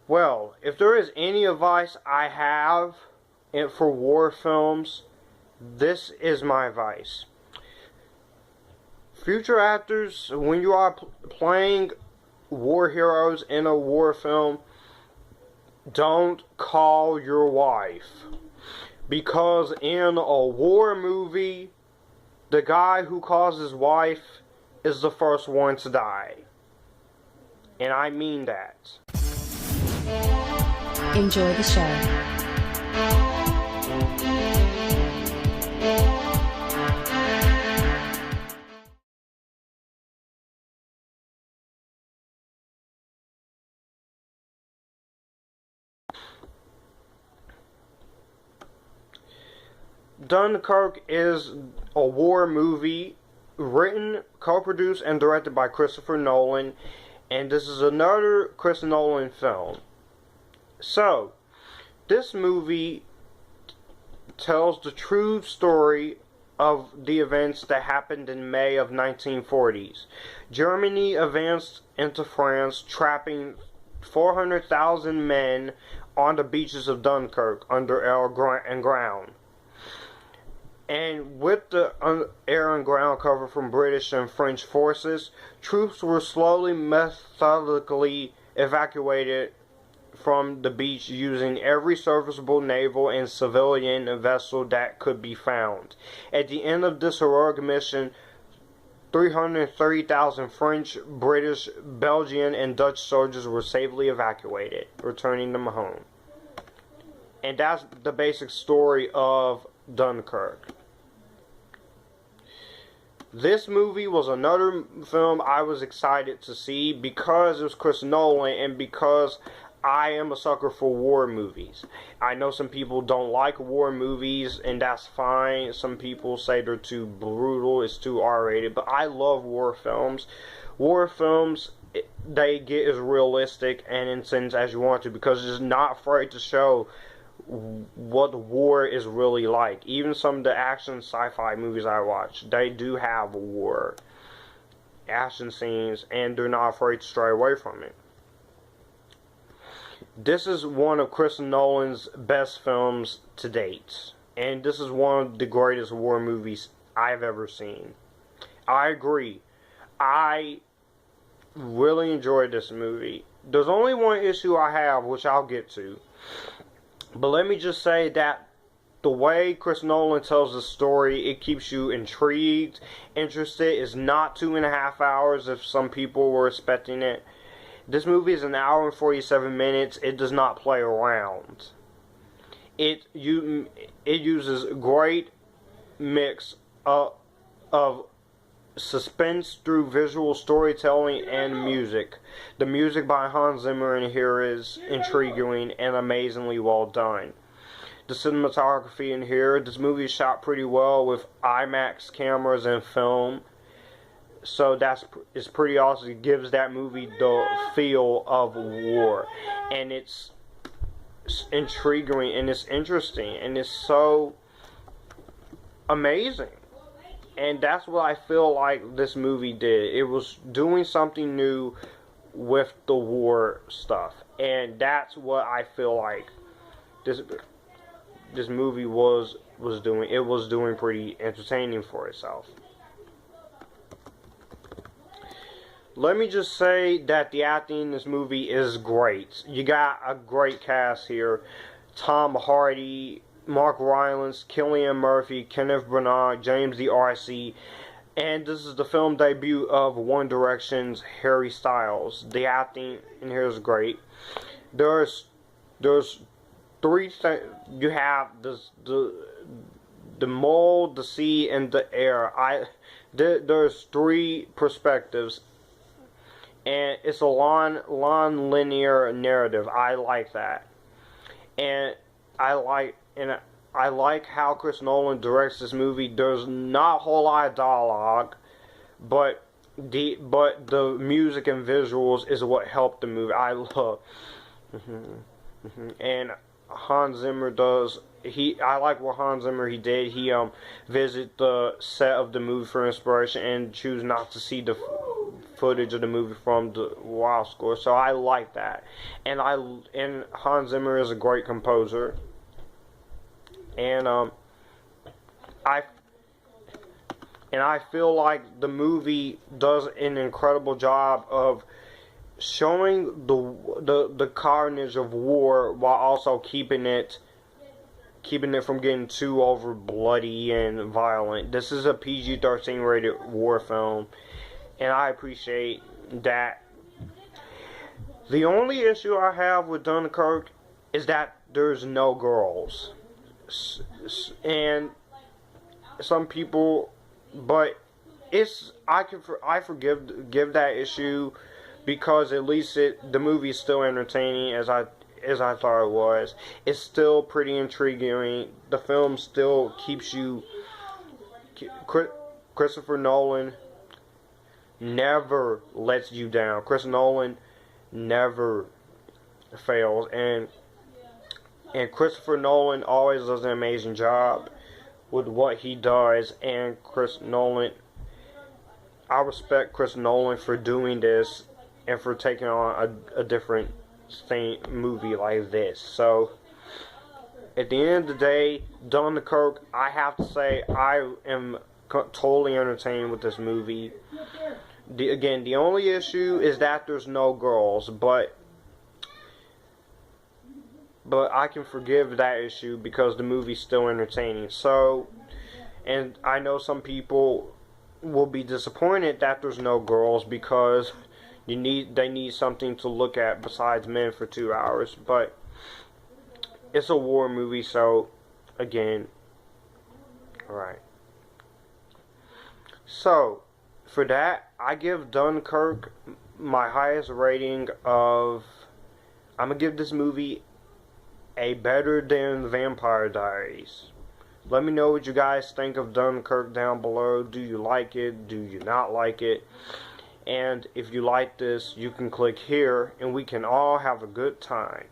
Well, if there is any advice I have for war films, this is my advice. Future actors, when you are playing war heroes in a war film, don't call your wife. Because in a war movie, the guy who calls his wife is the first one to die. And I mean that. Enjoy the show. Dunkirk is a war movie written, co-produced, and directed by Christopher Nolan, and this is another Chris Nolan film. So, this movie tells the true story of the events that happened in May of 1940s. Germany advanced into France, trapping 400,000 men on the beaches of Dunkirk under air and ground. And with the air and ground cover from British and French forces, troops were slowly, methodically evacuated from the beach using every serviceable naval and civilian vessel that could be found. At the end of this heroic mission, 330,000 French, British, Belgian, and Dutch soldiers were safely evacuated, returning them home. And that's the basic story of Dunkirk. This movie was another film I was excited to see because it was Chris Nolan and because I am a sucker for war movies. I know some people don't like war movies, and that's fine. Some people say they're too brutal, it's too R-rated, but I love war films. War films, they get as realistic and intense as you want to because it's not afraid to show what war is really like. Even some of the action sci-fi movies I watch, they do have war action scenes, and they're not afraid to stray away from it. This is one of Chris Nolan's best films to date, and this is one of the greatest war movies I've ever seen. I agree. I really enjoyed this movie. There's only one issue I have, which I'll get to. But let me just say that the way Chris Nolan tells the story, it keeps you intrigued, interested. It's not 2.5 hours if some people were expecting it. This movie is an hour and 47 minutes. It does not play around. It uses great mix of suspense through visual storytelling and music. The music by Hans Zimmer in here is intriguing and amazingly well done. The cinematography in here, this movie is shot pretty well with IMAX cameras and film. So it's pretty awesome. It gives that movie the feel of war. And it's intriguing and it's interesting and it's so amazing. And that's what I feel like this movie did. It was doing something new with the war stuff. And that's what I feel like this movie was doing. It was doing pretty entertaining for itself. Let me just say that the acting in this movie is great. You got a great cast here. Tom Hardy, Mark Rylance, Cillian Murphy, Kenneth Branagh, James D'Arcy, and this is the film debut of One Direction's Harry Styles. The acting in here is great. There's three things. You have the mold, the sea, and the air. There's three perspectives, and it's a non-linear narrative. I like that, and I like how Chris Nolan directs this movie. There's not a whole lot of dialogue, but the music and visuals is what helped the movie. I love, and Hans Zimmer does. I like what Hans Zimmer he did. He visit the set of the movie for inspiration and choose not to see the footage of the movie from the wild score. So I like that, and Hans Zimmer is a great composer, and I feel like the movie does an incredible job of showing the carnage of war while also keeping it from getting too over bloody and violent. This is a PG-13 rated war film, and I appreciate that. The only issue I have with Dunkirk is that there's no girls, and some people, but I forgive that issue, because at least the movie is still entertaining as I thought it was. It's still pretty intriguing. The film still keeps you. Christopher Nolan never lets you down. Chris Nolan never fails, and Christopher Nolan always does an amazing job with what he does. And I respect Chris Nolan for doing this and for taking on a different movie like this. So at the end of the day, Dunkirk, I have to say I am totally entertained with this movie. Again, the only issue is that there's no girls, but I can forgive that issue because the movie's still entertaining. So, and I know some people will be disappointed that there's no girls, because they need something to look at besides men for 2 hours. But it's a war movie, so again, alright. So for that, I give Dunkirk my highest rating of. I'm gonna give this movie a better than Vampire Diaries. Let me know what you guys think of Dunkirk down below. Do you like it? Do you not like it? And if you like this, you can click here and we can all have a good time.